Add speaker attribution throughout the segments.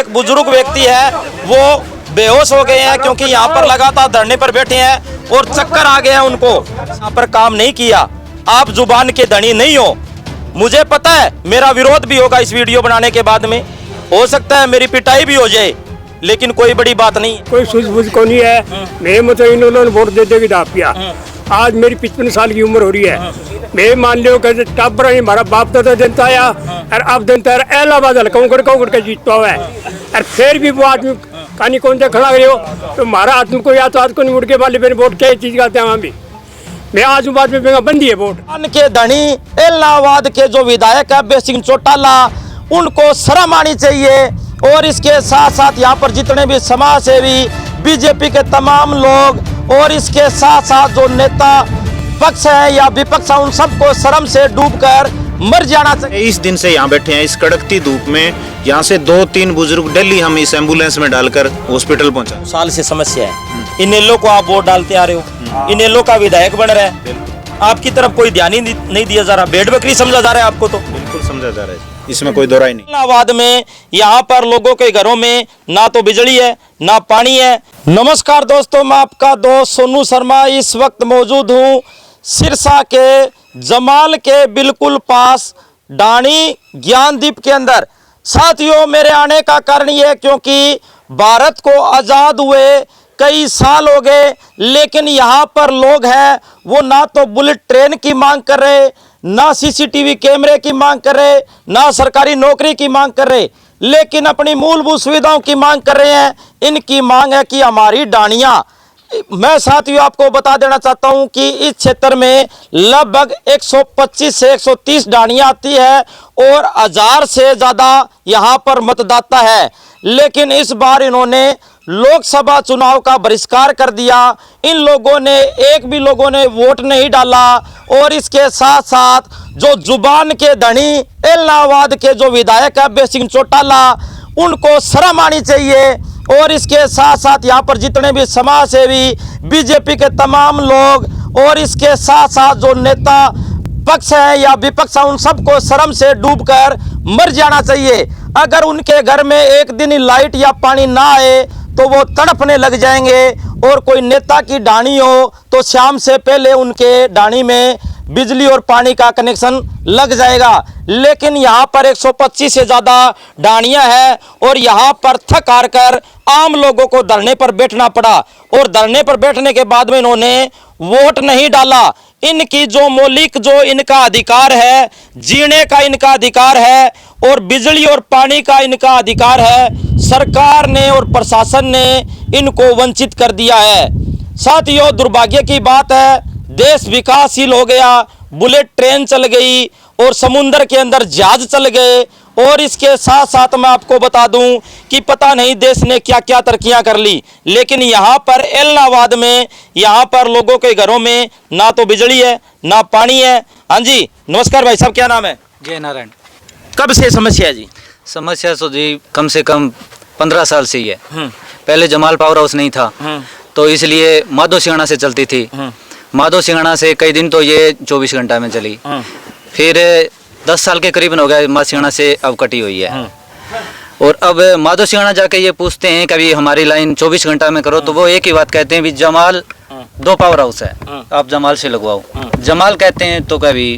Speaker 1: एक बुजुर्ग व्यक्ति है वो बेहोश हो गए हैं क्योंकि यहाँ पर लगातार धरने पर बैठे हैं और चक्कर आ गए हैं उनको। यहाँ पर काम नहीं किया, आप जुबान के धनी नहीं हो। मुझे पता है मेरा विरोध भी होगा इस वीडियो बनाने के बाद में, हो सकता है मेरी पिटाई भी हो जाए, लेकिन कोई बड़ी बात नहीं।
Speaker 2: कोई सूझबूझ को नहीं है। मैं मतलब इन्होंने वोट दे देगी दापिया। आज मेरी 55 साल की उम्र हो रही है। मैं मान लियो कि टाबर हमारा बाप दादा जनता आया और अब जनता इलाहाबाद हल्का के जीतता हुआ है और फिर भी वो आदमी कहानी कौन से खड़ा करियो तो हमारा आदमी को या तो आज को नहीं उड़ के वाले मेरे वोट क्या चीज का हम भी मैं आज बात में बंदी है वोट
Speaker 1: के धनी इलाहाबाद के जो विधायक है अभय सिंह चौटाला, उनको शर्म आनी चाहिए। और इसके साथ साथ यहाँ पर जितने भी समाज सेवी, बीजेपी के तमाम लोग और इसके साथ साथ जो नेता पक्ष है या विपक्ष है, उन सबको शर्म से डूबकर मर जाना चाहिए।
Speaker 3: इस दिन से यहाँ बैठे हैं इस कड़कती धूप में। यहाँ से 2-3 बुजुर्ग डेली हम इस एम्बुलेंस में डालकर हॉस्पिटल पहुँचा।
Speaker 1: साल से समस्या है, इनेलो को आप वोट डालते आ रहे हो, इनेलो का विधायक बन रहा है, आपकी तरफ कोई ध्यान ही नहीं दिया जा रहा, भेड़ बकरी समझा जा रहा है आपको। तो
Speaker 3: बिल्कुल समझा जा रहा है, इसमें कोई दो राय नहीं।
Speaker 1: इलाहाबाद में यहाँ पर लोगों के घरों में ना तो बिजली है ना पानी है। नमस्कार दोस्तों, मैं आपका दोस्त सोनू शर्मा इस वक्त मौजूद हूँ सिरसा के जमाल के बिल्कुल पास डाणी ज्ञानदीप के अंदर। साथियों, मेरे आने का कारण ये है क्योंकि भारत को आज़ाद हुए कई साल हो गए, लेकिन यहाँ पर लोग हैं वो ना तो बुलेट ट्रेन की मांग कर रहे, ना सीसीटीवी कैमरे की मांग कर रहे, ना सरकारी नौकरी की मांग कर रहे, लेकिन अपनी मूलभूत सुविधाओं की मांग कर रहे हैं। इनकी मांग है कि हमारी डाणियाँ, मैं साथियों आपको बता देना चाहता हूं कि इस क्षेत्र में लगभग 125 से 130 डाणियाँ आती है और 1000 से ज़्यादा यहाँ पर मतदाता है। लेकिन इस बार इन्होंने लोकसभा चुनाव का बहिष्कार कर दिया। इन लोगों ने एक भी लोगों ने वोट नहीं डाला। और इसके साथ साथ जो जुबान के धनी इलाहाबाद के जो विधायक है अभय सिंह चौटाला, उनको शर्म आनी चाहिए। और इसके साथ साथ यहाँ पर जितने भी समाज सेवी, बीजेपी के तमाम लोग और इसके साथ साथ जो नेता पक्ष है या विपक्ष है, उन सबको शर्म से डूबकर मर जाना चाहिए। अगर उनके घर में एक दिन लाइट या पानी ना आए तो वो तड़पने लग जाएंगे। और कोई नेता की डाणी हो तो शाम से पहले उनके डाणी में बिजली और पानी का कनेक्शन लग जाएगा। लेकिन यहाँ पर 125 से ज़्यादा डाणियाँ हैं और यहाँ पर थक हार कर आम लोगों को धरने पर बैठना पड़ा। और धरने पर बैठने के बाद में इन्होंने वोट नहीं डाला। इनकी जो मौलिक जो इनका अधिकार है, जीने का इनका अधिकार है और बिजली और पानी का इनका अधिकार है, सरकार ने और प्रशासन ने इनको वंचित कर दिया है। साथियों, दुर्भाग्य की बात है, देश विकासशील हो गया, बुलेट ट्रेन चल गई और समुद्र के अंदर जहाज चल गए। और इसके साथ साथ मैं आपको बता दूं कि पता नहीं देश ने क्या क्या तरक्कियां कर ली, लेकिन यहाँ पर इलाहाबाद में यहाँ पर लोगों के घरों में ना तो बिजली है ना पानी है। हाँ जी, नमस्कार भाई साहब, क्या नाम है?
Speaker 4: जय नारायण।
Speaker 1: कब से समस्या है जी?
Speaker 4: समस्या तो जी कम से कम 15 साल से ही है। पहले जमाल पावर हाउस नहीं था तो इसलिए माधो सिंघाड़ा से चलती थी। माधो सिंघाड़ा से कई दिन तो ये 24 घंटा में चली। फिर 10 साल के करीबन हो गया माधो सिंघाड़ा से अब कटी हुई है। और अब माधो सिंघाड़ा जाके ये पूछते हैं कभी हमारी लाइन 24 घंटा में करो तो वो एक ही बात कहते हैं, भी जमाल 2 पावर हाउस है, आप जमाल से लगवाओ। जमाल कहते हैं तो कभी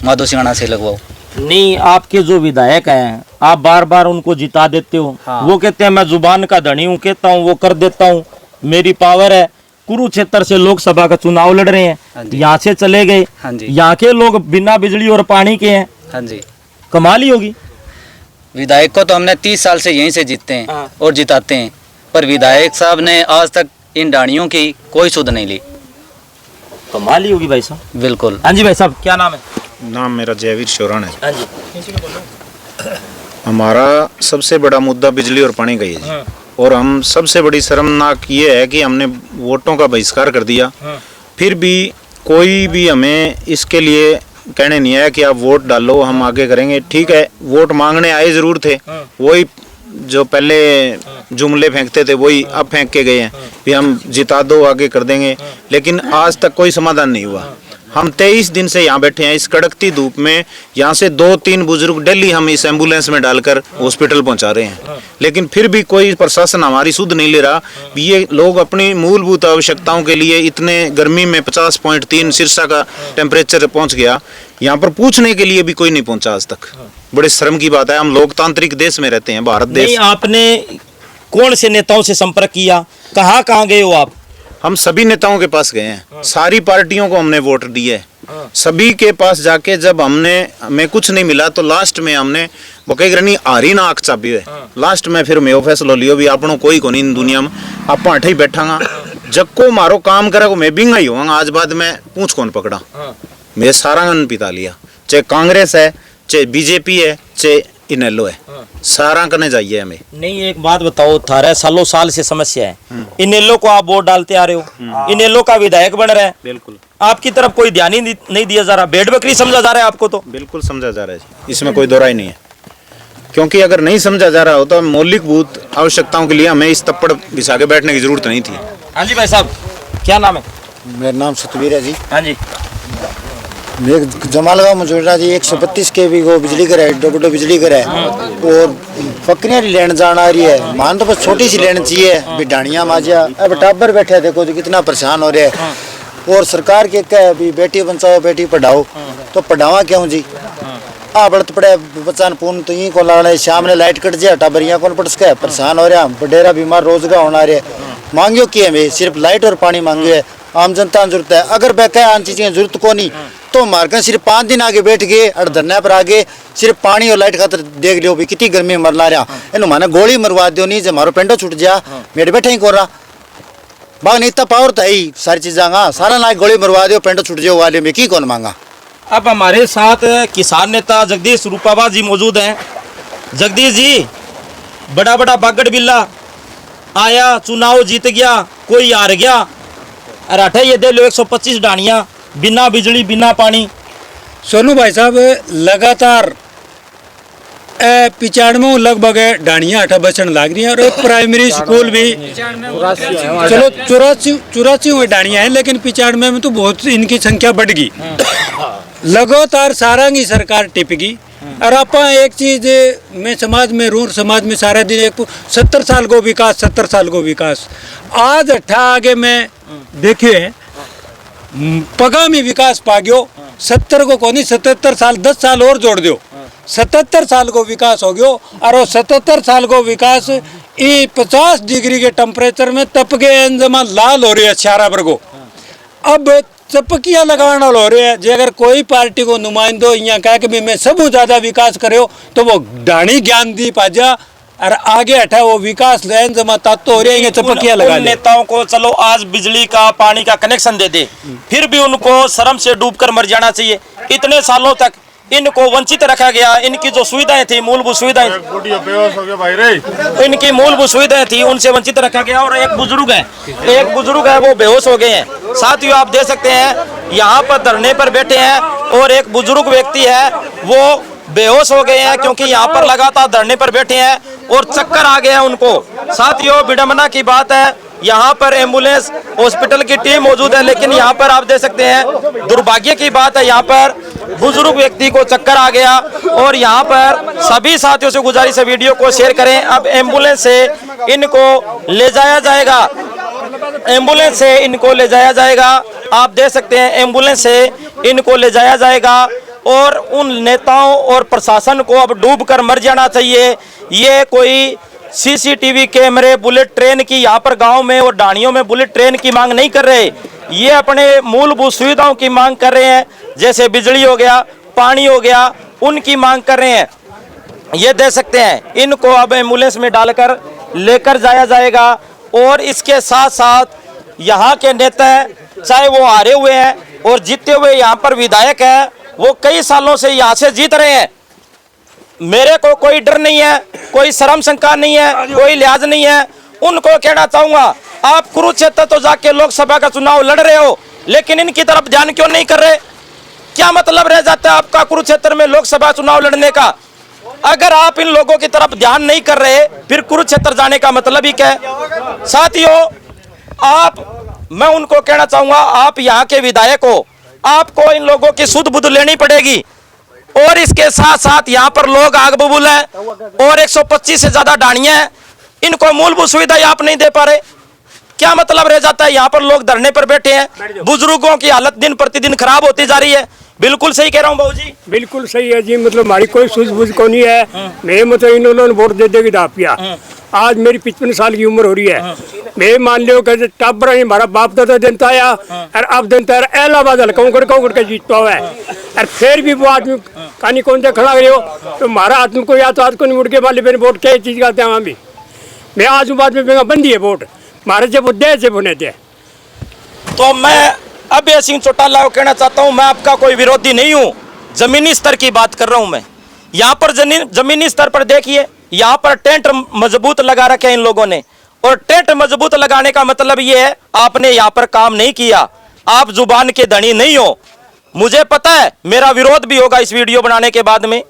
Speaker 4: माधो सिंघाड़ा से लगवाओ।
Speaker 1: नहीं, आपके जो विधायक हैं आप बार बार उनको जिता देते हो।
Speaker 4: हाँ।
Speaker 1: वो कहते हैं मैं जुबान का धनी हूँ, कहता हूँ वो कर देता हूँ, मेरी पावर है। कुरुक्षेत्र से लोकसभा का चुनाव लड़ रहे हैं, यहाँ से चले गए, यहाँ के लोग बिना बिजली और पानी के हैं।
Speaker 4: हाँ जी,
Speaker 1: कमाल ही होगी।
Speaker 4: विधायक को तो हमने 30 साल से यहीं से जीतते हैं और जिताते हैं, पर विधायक साहब ने आज तक इन डाणियों की कोई सुध नहीं ली।
Speaker 1: कमाल ही होगी भाई साहब।
Speaker 4: बिल्कुल।
Speaker 1: हाँ जी भाई साहब, क्या नाम है?
Speaker 3: नाम मेरा जयवीर शोरण है।
Speaker 1: हाँ जी।
Speaker 3: हमारा सबसे बड़ा मुद्दा बिजली और पानी का ही है। और हम सबसे बड़ी शर्मनाक ये है कि हमने वोटों का बहिष्कार कर दिया, फिर भी कोई भी हमें इसके लिए कहने नहीं आया कि आप वोट डालो, हम आगे करेंगे। ठीक है, वोट मांगने आए जरूर थे, वही जो पहले जुमले फेंकते थे वही अब फेंक के गए हैं, भी हम जिता दो आगे कर देंगे, लेकिन आज तक कोई समाधान नहीं हुआ। हम 23 दिन से यहाँ बैठे हैं इस कड़कती धूप में। यहाँ से 2-3 बुजुर्ग डेली हम इस एम्बुलेंस में डालकर हॉस्पिटल पहुँचा रहे हैं, लेकिन फिर भी कोई प्रशासन हमारी सुध नहीं ले रहा। ये लोग अपनी मूलभूत आवश्यकताओं के लिए इतने गर्मी में 50.3 सिरसा का टेम्परेचर पहुँच गया, यहाँ पर पूछने के लिए भी कोई नहीं पहुँचा आज तक। बड़े शर्म की बात है, हम लोकतांत्रिक देश में रहते हैं, भारत देश।
Speaker 1: नहीं, आपने कौन से नेताओं से संपर्क किया, कहाँ कहाँ गए हो आप?
Speaker 3: हम सभी नेताओं के पास गए हैं, सारी पार्टियों को हमने वोट दिए, सभी के पास जाके जब हमें कुछ नहीं मिला तो लास्ट में हमने वो कही करनी हारी ना आँख चाबी है। लास्ट में फिर मैं फैसलो लियो भी आपनो कोई को नहीं दुनिया में, आप अठे ही बैठांगा, जब को मारो काम करा को मैं बिंगा ही होगा। आज बाद में पूछ कौन पकड़ा, मैं सारा पिता लिया, चाहे कांग्रेस है, चाहे बीजेपी है, चाहे इनेलो है, सारा करने जाइए हमें।
Speaker 1: नहीं, एक बात बताओ, 18 सालों साल से समस्या है, इनेलो को आप वोट डालते आ रहे हो, इनेलो का विधायक बन रहा है,
Speaker 3: बिल्कुल
Speaker 1: आपकी तरफ कोई ध्यान ही नहीं दिया जा रहा, भेड़ बकरी समझा जा रहा है आपको। तो
Speaker 3: बिल्कुल समझा जा रहा है जी, इसमें कोई दो राय नहीं है, क्योंकि अगर नहीं समझा जा रहा होता मौलिकभूत आवश्यकताओं के लिए हमें इस तप्पड़ बिछा के बैठने की जरूरत नहीं थी।
Speaker 1: हाँ जी भाई साहब, क्या नाम है?
Speaker 5: मेरा नाम सतवीर है जी।
Speaker 1: हाँ जी,
Speaker 5: मैं जमालगांव मजोड़ा जी 132 केवी को बिजली घर है, डोगडो बिजली घर है, और फकरियाँ लेन जान आ रही है। मान तो बस छोटी सी लेन चाहिए, बिडानिया माजिया, अब टाबर बैठे देखो जी कितना परेशान हो रहे हैं। और सरकार के क्या है, अभी बेटी बचाओ बेटी पढ़ाओ, तो पढ़ावा क्यों जी? बढ़त पड़े बच्चा पूर्ण तो यहीं को लाना, शाम ने लाइट कट जाए टाबर यहाँ कौन पड़ सके, परेशान हो रहा, बडेरा बीमार रोजगार होना रहे। मांगियो की हमें सिर्फ लाइट और पानी मांगियो है, आम जनता जरूरत है। अगर बैठे आन चीजें जरूरत को नहीं तो मारकर सिर्फ 5 दिन आगे बैठ गए और धरने पर आगे सिर्फ पानी और लाइट खातर देख लियो भी कितनी गर्मी में मरना रहा। इन माने गोली मरवा दो नहीं, जब मारो पेंडो छूट जा मेरे बैठे ही कोरा बाग नहीं, इतना पावर तो है ही सारी चीज़ा, सारा ना गोली मरवा दो पेंडो छूट जाओ वाले में की कौन मांगा।
Speaker 1: अब हमारे साथ किसान नेता जगदीश रूपावा जी मौजूद हैं। जगदीश जी, बड़ा बड़ा बागड़ बिल्ला आया, चुनाव जीत गया, कोई हार गया, और अठे ये दे लो 125 डानियाँ, बिना बिजली बिना पानी।
Speaker 2: सोनू भाई साहब, लगातार 95 लगभग डानियाँ अठा बचन लग रही हैं, और एक प्राइमरी स्कूल भी चलो 84 हुए डानियाँ हैं, लेकिन 95 में तो बहुत इनकी संख्या बढ़ गई। लगातार सारंगी सरकार टिप गई। और आप एक चीज मैं समाज में रूर समाज में सारा दिन एक 70 साल को विकास 70 साल को विकास, आज अठा आगे मैं देखिए पगा में विकास पा गयो, 70 को कोनी 77 साल 10 साल और जोड़ दो, 77 साल को विकास हो गयो। और 77 साल को विकास ये 50 डिग्री के टेम्परेचर में तप गए अंजमा लाल हो रही है चारा पर को। अब चपकिया लगाना हो रहे हैं, जे अगर कोई पार्टी को नुमाइंदो यहाँ कह के भी मैं सब ज्यादा विकास करो तो वो डाणी ज्ञान दी पाजा और आगे हटा वो विकास लैन जमा तातो हो रहे हैं, चपकिया लगा
Speaker 1: नेताओं को चलो आज बिजली का पानी का कनेक्शन दे दे, फिर भी उनको शर्म से डूबकर मर जाना चाहिए। इतने सालों तक इनको वंचित रखा गया, इनकी जो सुविधाएं थी, मूलभूत सुविधाएं, इनकी मूलभूत सुविधाएं थी, उनसे वंचित रखा गया। और एक बुजुर्ग है वो बेहोश हो गए हैं। साथियों, आप देख सकते हैं यहाँ पर धरने पर बैठे हैं और एक बुजुर्ग व्यक्ति है वो बेहोश हो गए हैं, क्योंकि यहाँ पर लगातार धरने पर बैठे हैं और चक्कर आ गए हैं उनको। साथियों, विडंबना की बात है, यहाँ पर एम्बुलेंस हॉस्पिटल की टीम मौजूद है, लेकिन यहाँ पर आप देख सकते हैं दुर्भाग्य की बात है, यहाँ पर बुजुर्ग व्यक्ति को चक्कर आ गया। और यहाँ पर सभी साथियों से गुजारिश है वीडियो को शेयर करें। अब एम्बुलेंस से इनको ले जाया जाएगा, एम्बुलेंस से इनको ले जाया जाएगा। आप देख सकते हैं एम्बुलेंस से इनको ले जाया जाएगा और उन नेताओं और प्रशासन को अब डूबकर मर जाना चाहिए। ये कोई सीसीटीवी कैमरे, बुलेट ट्रेन की यहाँ पर गांव में और डाणियों में बुलेट ट्रेन की मांग नहीं कर रहे, ये अपने मूलभूत सुविधाओं की मांग कर रहे हैं, जैसे बिजली हो गया, पानी हो गया, उनकी मांग कर रहे हैं। ये देख सकते हैं इनको अब एम्बुलेंस में डालकर लेकर जाया जाएगा। और इसके साथ साथ यहाँ के नेता चाहे वो हारे हुए हैं और जीते हुए यहाँ पर विधायक हैं, वो कई सालों से यहाँ से जीत रहे हैं। मेरे को कोई डर नहीं है, कोई शर्म शंका नहीं है, कोई लिहाज नहीं है। उनको कहना चाहूंगा, आप कुरुक्षेत्र तो जाके लोकसभा का चुनाव लड़ रहे हो, लेकिन इनकी तरफ ध्यान क्यों नहीं कर रहे? क्या मतलब रह जाता है आपका कुरुक्षेत्र में लोकसभा चुनाव लड़ने का? अगर आप इन लोगों की तरफ ध्यान नहीं कर रहे, फिर कुरुक्षेत्र जाने का मतलब ही क्या है? साथियों, मैं उनको कहना चाहूंगा, आप यहाँ के विधायक हो, आपको इन लोगों की सुध बुध लेनी पड़ेगी। और इसके साथ साथ यहाँ पर लोग आग बबूल है और 125 से ज्यादा डाणियां हैं, इनको मूलभूत सुविधा आप नहीं दे पा रहे। क्या मतलब रह जाता है? यहाँ पर लोग धरने पर बैठे हैं, बुजुर्गों की हालत दिन प्रतिदिन खराब होती जा रही है। बिल्कुल सही कह रहा हूँ बाबूजी?
Speaker 2: बिल्कुल सही है जी। मतलब हमारी कोई सूझबूझ को नहीं है। मैं मतलब इन लोगों ने वोट दे देगी दापिया। आज मेरी 55 साल की उम्र हो रही है। मैं मान लियो कि टाबर हमारा बाप दादा जनता आया और अब जनता इलाहाबाद हल्का के जीतता हुआ है। और फिर भी वो आदमी कहानी कौन सा खड़ा रहे हो तो हमारा आदमी को या तो आज को नहीं मुड़ के वाले मेरे वोट क्या चीज का वहाँ भी मैं आज बाद में बंदी है वोट हमारे जब दे से बुने थे।
Speaker 1: तो मैं अभय सिंह चौटाला को कहना चाहता हूं, मैं आपका कोई विरोधी नहीं हूं, जमीनी स्तर की बात कर रहा हूं मैं। यहां पर जमीनी स्तर पर देखिए, यहां पर टेंट मजबूत लगा रखे हैं इन लोगों ने। और टेंट मजबूत लगाने का मतलब ये है आपने यहां पर काम नहीं किया, आप जुबान के धनी नहीं हो। मुझे पता है मेरा विरोध भी होगा इस वीडियो बनाने के बाद में,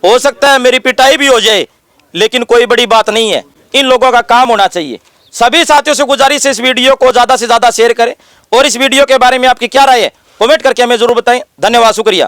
Speaker 1: हो सकता है मेरी पिटाई भी हो जाए, लेकिन कोई बड़ी बात नहीं है। इन लोगों का काम होना चाहिए। सभी साथियों से गुजारिश है इस वीडियो को ज्यादा से ज्यादा शेयर करें और इस वीडियो के बारे में आपकी क्या राय है कमेंट करके हमें जरूर बताएं। धन्यवाद, शुक्रिया।